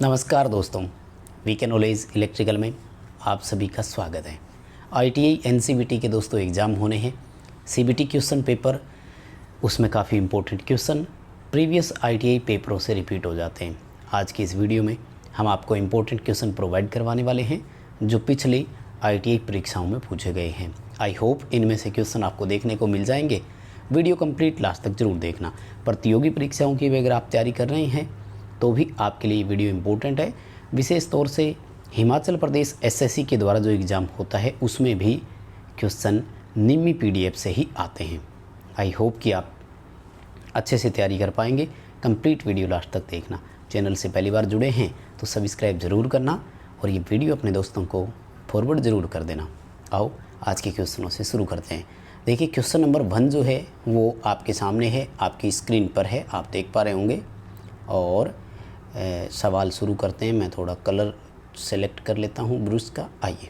नमस्कार दोस्तों, VK knowledge electrical में आप सभी का स्वागत है। आईटीआई एनसीवीटी के दोस्तों एग्ज़ाम होने हैं। सीबीटी क्वेश्चन पेपर, उसमें काफ़ी इंपॉर्टेंट क्वेश्चन प्रीवियस आईटीआई पेपरों से रिपीट हो जाते हैं। आज की इस वीडियो में हम आपको इंपॉर्टेंट क्वेश्चन प्रोवाइड करवाने वाले हैं जो पिछली आईटीआई परीक्षाओं में पूछे गए हैं। आई होप इनमें से क्वेश्चन आपको देखने को मिल जाएंगे। वीडियो कंप्लीट लास्ट तक जरूर देखना। प्रतियोगी परीक्षाओं की भी अगर आप तैयारी कर रहे हैं तो भी आपके लिए वीडियो इम्पोर्टेंट है। विशेष तौर से हिमाचल प्रदेश एसएससी के द्वारा जो एग्ज़ाम होता है उसमें भी क्वेश्चन निम्मी पीडीएफ से ही आते हैं। आई होप कि आप अच्छे से तैयारी कर पाएंगे। कंप्लीट वीडियो लास्ट तक देखना। चैनल से पहली बार जुड़े हैं तो सब्सक्राइब ज़रूर करना और ये वीडियो अपने दोस्तों को फॉरवर्ड ज़रूर कर देना। आओ आज के क्वेश्चनों से शुरू करते हैं। देखिए, क्वेश्चन नंबर 1 जो है वो आपके सामने है, आपकी स्क्रीन पर है, आप देख पा रहे होंगे। और सवाल शुरू करते हैं। मैं थोड़ा कलर सेलेक्ट कर लेता हूं ब्रश का। आइए,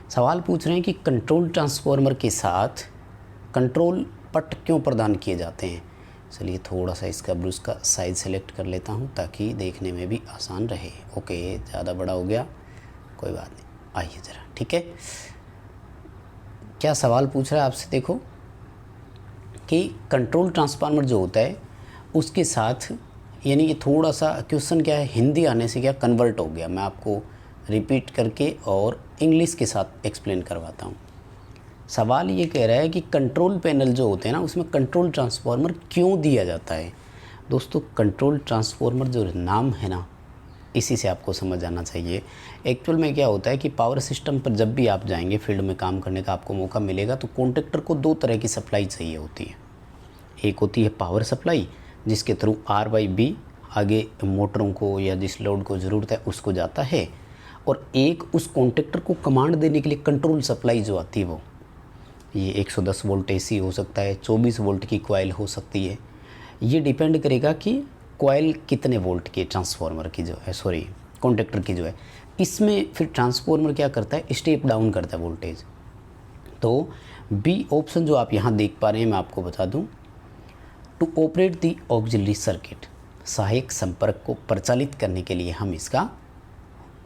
सवाल पूछ रहे हैं कि कंट्रोल ट्रांसफार्मर के साथ कंट्रोल पट क्यों प्रदान किए जाते हैं। चलिए थोड़ा सा इसका ब्रश का साइज सेलेक्ट कर लेता हूं ताकि देखने में भी आसान रहे। ओके, ज़्यादा बड़ा हो गया, कोई बात नहीं। आइए ज़रा, ठीक है। क्या सवाल पूछ रहा है आपसे, देखो कि कंट्रोल ट्रांसफार्मर जो होता है उसके साथ, यानी कि थोड़ा सा क्वेश्चन क्या है, हिंदी आने से क्या कन्वर्ट हो गया। मैं आपको रिपीट करके और इंग्लिश के साथ एक्सप्लेन करवाता हूँ। सवाल ये कह रहा है कि कंट्रोल पैनल जो होते हैं ना उसमें कंट्रोल ट्रांसफार्मर क्यों दिया जाता है। दोस्तों, कंट्रोल ट्रांसफार्मर जो नाम है ना, इसी से आपको समझ आना चाहिए। एक्चुअल में क्या होता है कि पावर सिस्टम पर जब भी आप जाएंगे, फील्ड में काम करने का आपको मौका मिलेगा, तो कॉन्ट्रैक्टर को 2 तरह की सप्लाई चाहिए होती है। एक होती है पावर सप्लाई, जिसके थ्रू RYB आगे मोटरों को या जिस लोड को ज़रूरत है उसको जाता है, और एक उस कॉन्ट्रैक्टर को कमांड देने के लिए कंट्रोल सप्लाई जो आती है वो ये 110 वोल्ट AC हो सकता है, 24 वोल्ट की कॉइल हो सकती है। ये डिपेंड करेगा कि कॉइल कितने वोल्ट की ट्रांसफार्मर की जो है, सॉरी कॉन्ट्रैक्टर की जो है। इसमें फिर ट्रांसफार्मर क्या करता है, स्टेप डाउन करता है वोल्टेज। तो बी ऑप्शन जो आप यहाँ देख पा रहे हैं, मैं आपको बता दूँ, to operate the auxiliary circuit, सहायक संपर्क को प्रचालित करने के लिए हम इसका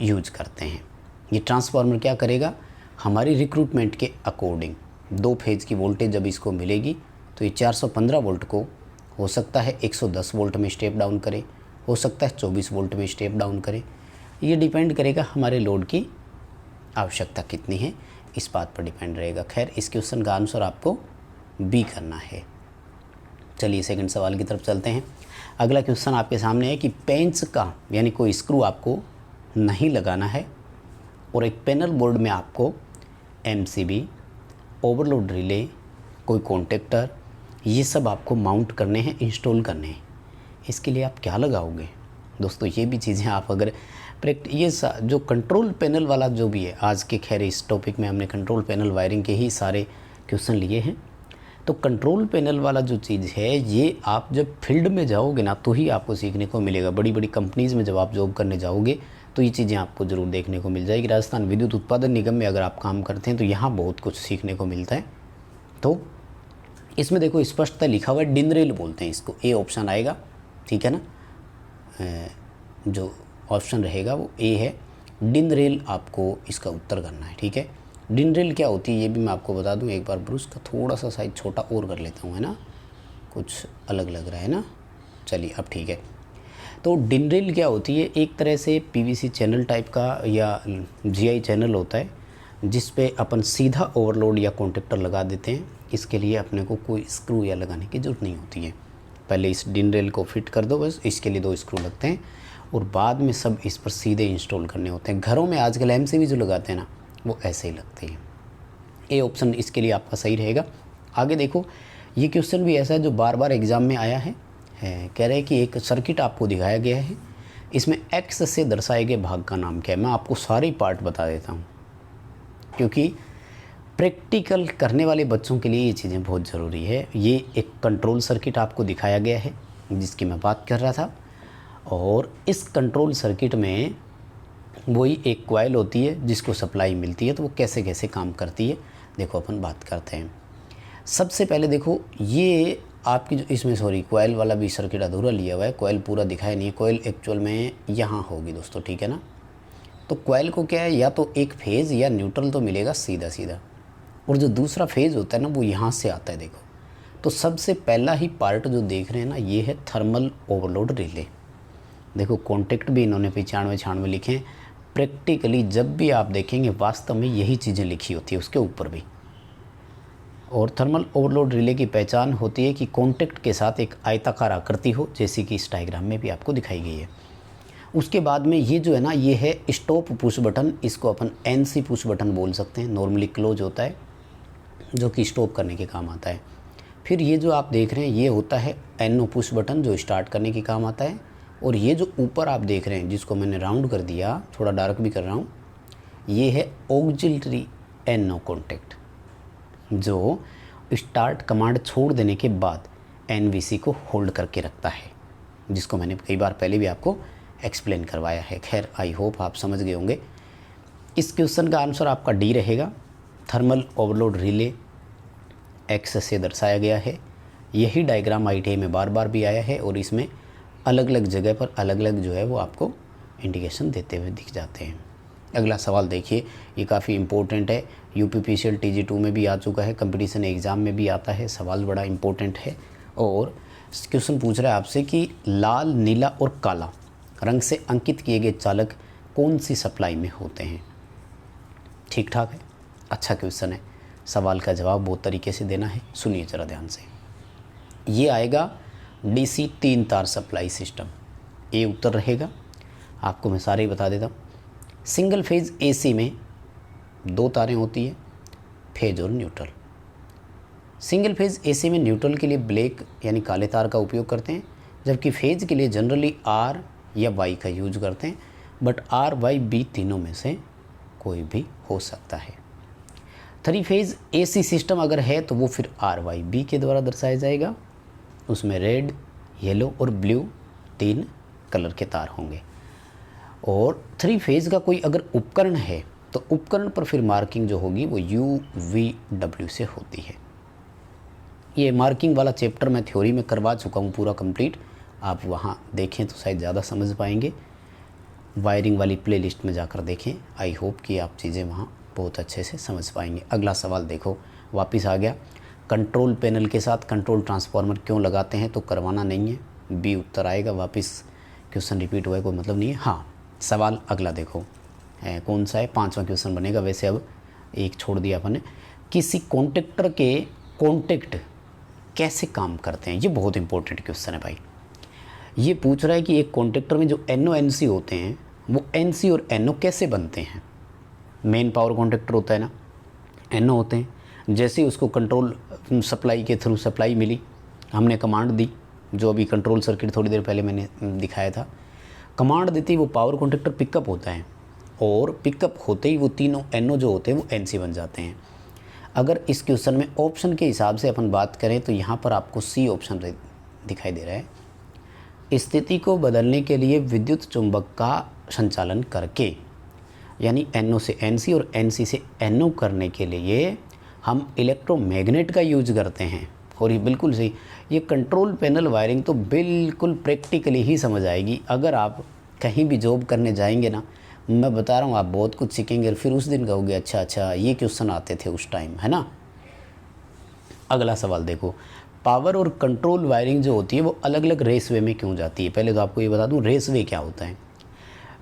यूज करते हैं। ये ट्रांसफार्मर क्या करेगा, हमारी रिक्रूटमेंट के अकॉर्डिंग 2 फेज की वोल्टेज जब इसको मिलेगी तो ये 415 वोल्ट को हो सकता है 110 वोल्ट में स्टेप डाउन करे, हो सकता है 24 वोल्ट में स्टेप डाउन करे। ये डिपेंड करेगा हमारे लोड की आवश्यकता कितनी है, इस बात पर डिपेंड रहेगा। खैर, इस क्वेश्चन का आंसर आपको बी करना है। चलिए सेकंड सवाल की तरफ चलते हैं। अगला क्वेश्चन आपके सामने है कि पेंच का, यानी कोई स्क्रू आपको नहीं लगाना है और एक पैनल बोर्ड में आपको MCB, ओवरलोड रिले, कोई कॉन्टेक्टर, ये सब आपको माउंट करने हैं, इंस्टॉल करने हैं। इसके लिए आप क्या लगाओगे। दोस्तों, ये भी चीज़ें आप अगर ये जो कंट्रोल पैनल वाला जो भी है, आज के खैर इस टॉपिक में हमने कंट्रोल पैनल वायरिंग के ही सारे क्वेश्चन लिए हैं। तो कंट्रोल पैनल वाला जो चीज़ है ये आप जब फील्ड में जाओगे ना तो ही आपको सीखने को मिलेगा। बड़ी बड़ी कंपनीज़ में जब आप जॉब करने जाओगे तो ये चीज़ें आपको ज़रूर देखने को मिल जाएगी। राजस्थान विद्युत उत्पादन निगम में अगर आप काम करते हैं तो यहाँ बहुत कुछ सीखने को मिलता है। तो इसमें देखो स्पष्टता लिखा हुआ है, डिनरेल बोलते हैं इसको, ए ऑप्शन आएगा, ठीक है ना। जो ऑप्शन रहेगा वो ए है, डिनरेल आपको इसका उत्तर करना है, ठीक है। डिनरेल क्या होती है ये भी मैं आपको बता दूं। एक बार ब्रश का थोड़ा सा साइज छोटा और कर लेता हूँ, है ना, कुछ अलग लग रहा है ना। चलिए अब ठीक है। तो डिनरेल क्या होती है, एक तरह से PVC चैनल टाइप का या GI चैनल होता है जिस पे अपन सीधा ओवरलोड या कॉन्ट्रैक्टर लगा देते हैं। इसके लिए अपने को कोई स्क्रू या लगाने की ज़रूरत नहीं होती है। पहले इस डिनरेल को फिट कर दो, बस इसके लिए 2 स्क्रू लगते हैं और बाद में सब इस पर सीधे इंस्टॉल करने होते हैं। घरों में आजकल MCB जो लगाते हैं ना वो ऐसे ही लगते हैं। ए ऑप्शन इसके लिए आपका सही रहेगा। आगे देखो, ये क्वेश्चन भी ऐसा है जो बार बार एग्ज़ाम में आया है। कह रहे हैं कि एक सर्किट आपको दिखाया गया है, इसमें X से दर्शाए गए भाग का नाम क्या है। मैं आपको सारे पार्ट बता देता हूँ क्योंकि प्रैक्टिकल करने वाले बच्चों के लिए ये चीज़ें बहुत ज़रूरी है। ये एक कंट्रोल सर्किट आपको दिखाया गया है जिसकी मैं बात कर रहा था, और इस कंट्रोल सर्किट में वही एक कॉइल होती है जिसको सप्लाई मिलती है। तो वो कैसे कैसे काम करती है देखो अपन बात करते हैं। सबसे पहले देखो, ये आपकी जो इसमें सॉरी कोयल वाला भी सर्किट अधूरा लिया हुआ है, कोयल पूरा दिखाया नहीं है। कोयल एक्चुअल में यहाँ होगी दोस्तों, ठीक है ना। तो कोयल को क्या है, या तो एक फेज़ या न्यूट्रल तो मिलेगा सीधा सीधा, और जो दूसरा फेज़ होता है ना वो यहाँ से आता है। देखो, तो सबसे पहला ही पार्ट जो देख रहे हैं ना, ये है थर्मल ओवरलोड रिले। देखो कॉन्टेक्ट भी इन्होंने 95-96 लिखे हैं। प्रैक्टिकली जब भी आप देखेंगे वास्तव में यही चीज़ें लिखी होती है उसके ऊपर भी। और थर्मल ओवरलोड रिले की पहचान होती है कि कॉन्टेक्ट के साथ एक आयताकार आकृति हो, जैसे कि इस डायग्राम में भी आपको दिखाई गई है। उसके बाद में ये जो है ना, ये है स्टॉप पुश बटन, इसको अपन एनसी पुश बटन बोल सकते हैं। नॉर्मली क्लोज होता है, जो कि स्टॉप करने के काम आता है। फिर ये जो आप देख रहे हैं ये होता है एनओ पुश बटन, जो स्टार्ट करने के काम आता है। और ये जो ऊपर आप देख रहे हैं, जिसको मैंने राउंड कर दिया, थोड़ा डार्क भी कर रहा हूँ, ये है ऑक्सिलरी एनओ कॉन्टेक्ट, जो स्टार्ट कमांड छोड़ देने के बाद एनवीसी को होल्ड करके रखता है, जिसको मैंने कई बार पहले भी आपको एक्सप्लेन करवाया है। खैर आई होप आप समझ गए होंगे। इस क्वेश्चन का आंसर आपका डी रहेगा। थर्मल ओवरलोड रिले एक्स से दर्शाया गया है। यही डायग्राम ITI में बार बार भी आया है, और इसमें अलग अलग जगह पर अलग अलग जो है वो आपको इंडिकेशन देते हुए दिख जाते हैं। अगला सवाल देखिए, ये काफ़ी इंपॉर्टेंट है। UPPCL TG2 में भी आ चुका है, कंपटीशन एग्ज़ाम में भी आता है। सवाल बड़ा इंपॉर्टेंट है। और क्वेश्चन पूछ रहा है आपसे कि लाल, नीला और काला रंग से अंकित किए गए चालक कौन सी सप्लाई में होते हैं। ठीक ठाक है, अच्छा क्वेश्चन है। सवाल का जवाब बहुत तरीके से देना है, सुनिए ज़रा ध्यान से। ये आएगा DC 3 तार सप्लाई सिस्टम, ये उत्तर रहेगा। आपको मैं सारे ही बता देता हूँ। सिंगल फेज़ AC में 2 तारें होती है, फेज और न्यूट्रल। सिंगल फेज़ AC में न्यूट्रल के लिए ब्लैक यानी काले तार का उपयोग करते हैं, जबकि फेज के लिए जनरली R या Y का यूज करते हैं। बट R, Y, B तीनों में से कोई भी हो सकता है। 3 फेज़ AC सिस्टम अगर है तो वो फिर RYB के द्वारा दर्शाया जाएगा। उसमें रेड, येलो और ब्लू 3 कलर के तार होंगे। और 3 फेज़ का कोई अगर उपकरण है तो उपकरण पर फिर मार्किंग जो होगी वो UVW से होती है। ये मार्किंग वाला चैप्टर मैं थ्योरी में करवा चुका हूँ पूरा कंप्लीट, आप वहाँ देखें तो शायद ज़्यादा समझ पाएंगे। वायरिंग वाली प्लेलिस्ट में जाकर देखें, आई होप कि आप चीज़ें वहाँ बहुत अच्छे से समझ पाएंगे। अगला सवाल देखो, वापस आ गया। कंट्रोल पैनल के साथ कंट्रोल ट्रांसफार्मर क्यों लगाते हैं, तो करवाना नहीं है, बी उत्तर आएगा। वापस क्वेश्चन रिपीट हुआ है, कोई मतलब नहीं है। हाँ, सवाल अगला देखो कौन सा है, 5वां क्वेश्चन बनेगा। वैसे अब एक छोड़ दिया अपन ने। किसी कॉन्टेक्टर के कॉन्टेक्ट कैसे काम करते हैं, ये बहुत इंपॉर्टेंट क्वेश्चन है भाई। ये पूछ रहा है कि एक कॉन्टेक्टर में जो NO NC होते हैं वो NC और NO कैसे बनते हैं। मेन पावर कॉन्टेक्टर होता है ना, NO होते हैं। जैसे ही उसको कंट्रोल सप्लाई के थ्रू सप्लाई मिली, हमने कमांड दी, जो अभी कंट्रोल सर्किट थोड़ी देर पहले मैंने दिखाया था। कमांड देती वो पावर कॉन्टेक्टर पिकअप होता है, और पिकअप होते ही वो तीनों NO जो होते हैं वो NC बन जाते हैं। अगर इस क्वेश्चन में ऑप्शन के हिसाब से अपन बात करें तो यहाँ पर आपको C ऑप्शन दिखाई दे रहा है। स्थिति को बदलने के लिए विद्युत चुंबक का संचालन करके, यानी NO से NC और NC से NO करने के लिए हम इलेक्ट्रोमैग्नेट का यूज करते हैं। और ये बिल्कुल सही, ये कंट्रोल पैनल वायरिंग तो बिल्कुल प्रैक्टिकली ही समझ आएगी। अगर आप कहीं भी जॉब करने जाएंगे ना, मैं बता रहा हूँ आप बहुत कुछ सीखेंगे, और फिर उस दिन कहोगे अच्छा ये क्वेश्चन आते थे उस टाइम, है ना। अगला सवाल देखो, पावर और कंट्रोल वायरिंग जो होती है वो अलग अलग रेसवे में क्यों जाती है। पहले तो आपको ये बता दूं रेसवे क्या होता है।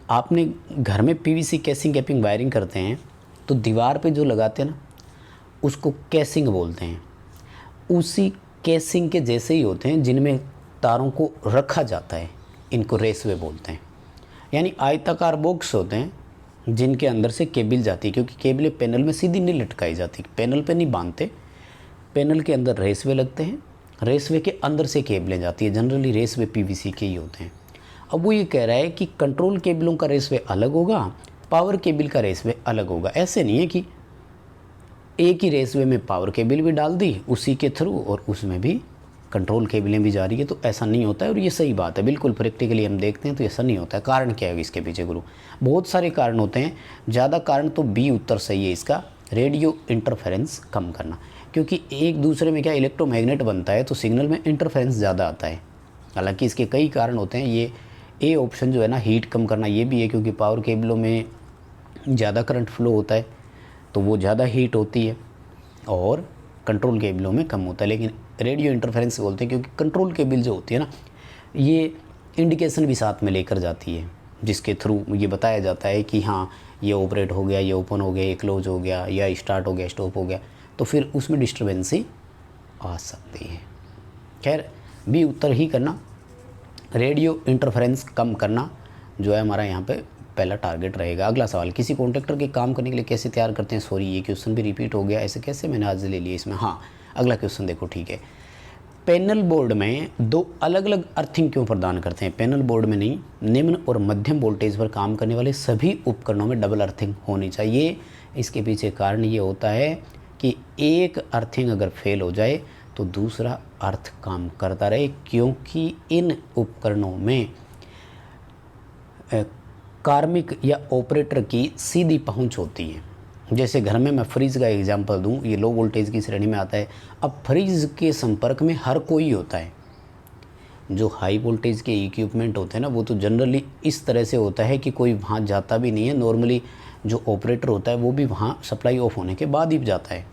आपने घर में PVC कैसिंग कैपिंग वायरिंग करते हैं तो दीवार पे जो लगाते हैं ना उसको कैसिंग बोलते हैं। उसी कैसिंग के जैसे ही होते हैं जिनमें तारों को रखा जाता है, इनको रेसवे बोलते हैं। यानी आयताकार बॉक्स होते हैं जिनके अंदर से केबल जाती है, क्योंकि केबलें पैनल में सीधी नहीं लटकाई जाती, पैनल पे नहीं बांधते, पैनल के अंदर रेसवे लगते हैं, रेसवे के अंदर से केबलें जाती है। जनरली रेसवे PVC के ही होते हैं। अब वो ये कह रहा है कि कंट्रोल केबलों का रेसवे अलग होगा, पावर केबल का रेसवे अलग होगा। ऐसे नहीं है कि एक ही रेसवे में पावर केबल भी डाल दी उसी के थ्रू और उसमें भी कंट्रोल केबलें भी जा रही है, तो ऐसा नहीं होता है। और ये सही बात है, बिल्कुल प्रैक्टिकली हम देखते हैं तो ऐसा नहीं होता है। कारण क्या है इसके पीछे गुरु, बहुत सारे कारण होते हैं। ज़्यादा कारण तो बी उत्तर सही है इसका, रेडियो इंटरफेरेंस कम करना। क्योंकि एक दूसरे में क्या इलेक्ट्रोमैग्नेट बनता है तो सिग्नल में इंटरफेरेंस ज़्यादा आता है। हालांकि इसके कई कारण होते हैं। ये ए ऑप्शन जो है ना, हीट कम करना, ये भी है, क्योंकि पावर केबलों में ज़्यादा करंट फ्लो होता है तो वो ज़्यादा हीट होती है, और कंट्रोल केबलों में कम होता है। लेकिन रेडियो इंटरफेरेंस बोलते हैं क्योंकि कंट्रोल केबल जो होती है ना, ये इंडिकेशन भी साथ में लेकर जाती है, जिसके थ्रू ये बताया जाता है कि हाँ ये ऑपरेट हो गया, ये ओपन हो गया, ये क्लोज हो गया, या स्टार्ट हो गया, स्टॉप हो गया, तो फिर उसमें डिस्टर्बेंसी आ सकती है। खैर बी उत्तर ही करना, रेडियो इंटरफेरेंस कम करना जो है हमारा यहाँ पे पहला टारगेट रहेगा। अगला सवाल, किसी कॉन्ट्रैक्टर के काम करने के लिए कैसे तैयार करते हैं? सॉरी ये क्वेश्चन भी रिपीट हो गया, ऐसे कैसे मैंने आज ले लिया इसमें। हाँ अगला क्वेश्चन देखो, ठीक है। पैनल बोर्ड में दो अलग अलग अर्थिंग क्यों प्रदान करते हैं? पैनल बोर्ड में नहीं, निम्न और मध्यम वोल्टेज पर काम करने वाले सभी उपकरणों में डबल अर्थिंग होनी चाहिए। इसके पीछे कारण ये होता है कि एक अर्थिंग अगर फेल हो जाए तो दूसरा अर्थ काम करता रहे, क्योंकि इन उपकरणों में कार्मिक या ऑपरेटर की सीधी पहुंच होती है। जैसे घर में मैं फ्रिज का एग्जांपल दूं, ये लो वोल्टेज की श्रेणी में आता है। अब फ्रिज के संपर्क में हर कोई होता है। जो हाई वोल्टेज के इक्विपमेंट होते हैं ना, वो तो जनरली इस तरह से होता है कि कोई वहाँ जाता भी नहीं है। नॉर्मली जो ऑपरेटर होता है वो भी वहाँ सप्लाई ऑफ होने के बाद ही जाता है।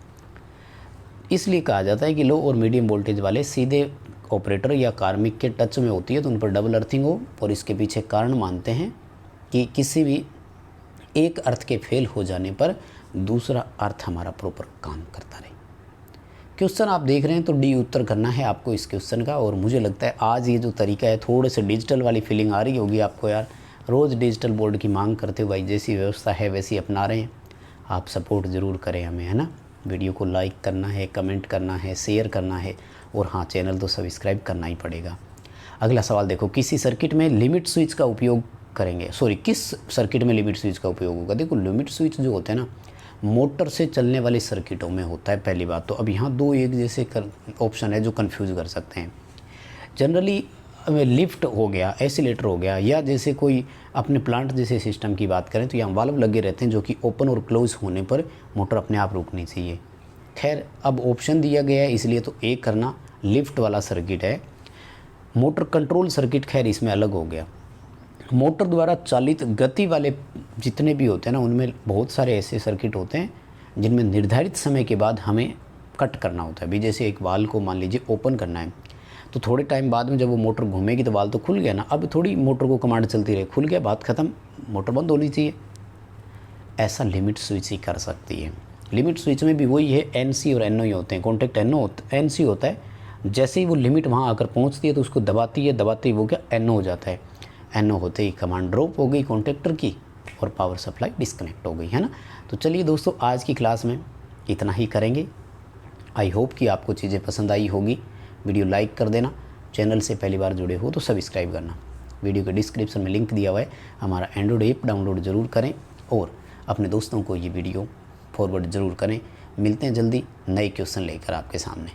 इसलिए कहा जाता है कि लो और मीडियम वोल्टेज वाले सीधे ऑपरेटर या कार्मिक के टच में होती है तो उन पर डबल अर्थिंग हो। और इसके पीछे कारण मानते हैं कि किसी भी एक अर्थ के फेल हो जाने पर दूसरा अर्थ हमारा प्रॉपर काम करता रहे। क्वेश्चन आप देख रहे हैं तो डी उत्तर करना है आपको इस क्वेश्चन का। और मुझे लगता है आज ये जो तरीका है, थोड़े से डिजिटल वाली फीलिंग आ रही होगी आपको यार। रोज़ डिजिटल बोर्ड की मांग करते हुए भाई, जैसी व्यवस्था है वैसी अपना रहे हैं। आप सपोर्ट ज़रूर करें हमें, है ना। वीडियो को लाइक करना है, कमेंट करना है, शेयर करना है, और हाँ चैनल तो सब्सक्राइब करना ही पड़ेगा। अगला सवाल देखो, किसी सर्किट में लिमिट स्विच का उपयोग करेंगे? सॉरी, किस सर्किट में लिमिट स्विच का उपयोग होगा? देखो लिमिट स्विच जो होते हैं ना, मोटर से चलने वाली सर्किटों में होता है पहली बात तो। अब यहाँ दो एक जैसे ऑप्शन है जो कंफ्यूज कर सकते हैं। जनरली लिफ्ट हो गया, एसिलेटर हो गया, या जैसे कोई अपने प्लांट जैसे सिस्टम की बात करें तो यहाँ वाल्व लगे रहते हैं जो कि ओपन और क्लोज होने पर मोटर अपने आप रुकनी चाहिए। खैर अब ऑप्शन दिया गया है इसलिए तो एक करना लिफ्ट वाला सर्किट है। मोटर कंट्रोल सर्किट खैर इसमें अलग हो गया। मोटर द्वारा चालित गति वाले जितने भी होते हैं ना, उनमें बहुत सारे ऐसे सर्किट होते हैं जिनमें निर्धारित समय के बाद हमें कट करना होता है। भी जैसे एक वाल को मान लीजिए ओपन करना है तो थोड़े टाइम बाद में जब वो मोटर घूमेगी तो वाल तो खुल गया ना, अब थोड़ी मोटर को कमांड चलती रहे, खुल गया बात ख़त्म, मोटर बंद होनी चाहिए। ऐसा लिमिट स्विच ही कर सकती है। लिमिट स्विच में भी वही है, एनसी और एनओ ही होते हैं। कॉन्टैक्ट एनसी होता है, जैसे ही वो लिमिट वहाँ आकर पहुँचती है तो उसको दबाती है, दबाते ही वो क्या एनओ हो जाता है। एनओ होते ही कमांड ड्रॉप हो गई कॉन्ट्रैक्टर की और पावर सप्लाई डिस्कनेक्ट हो गई, है ना। तो चलिए दोस्तों, आज की क्लास में इतना ही करेंगे। आई होप कि आपको चीज़ें पसंद आई होगी। वीडियो लाइक कर देना, चैनल से पहली बार जुड़े हो तो सब्सक्राइब करना। वीडियो के डिस्क्रिप्शन में लिंक दिया हुआ है, हमारा एंड्रॉइड ऐप डाउनलोड ज़रूर करें और अपने दोस्तों को ये वीडियो फॉरवर्ड ज़रूर करें। मिलते हैं जल्दी नए क्वेश्चन लेकर आपके सामने।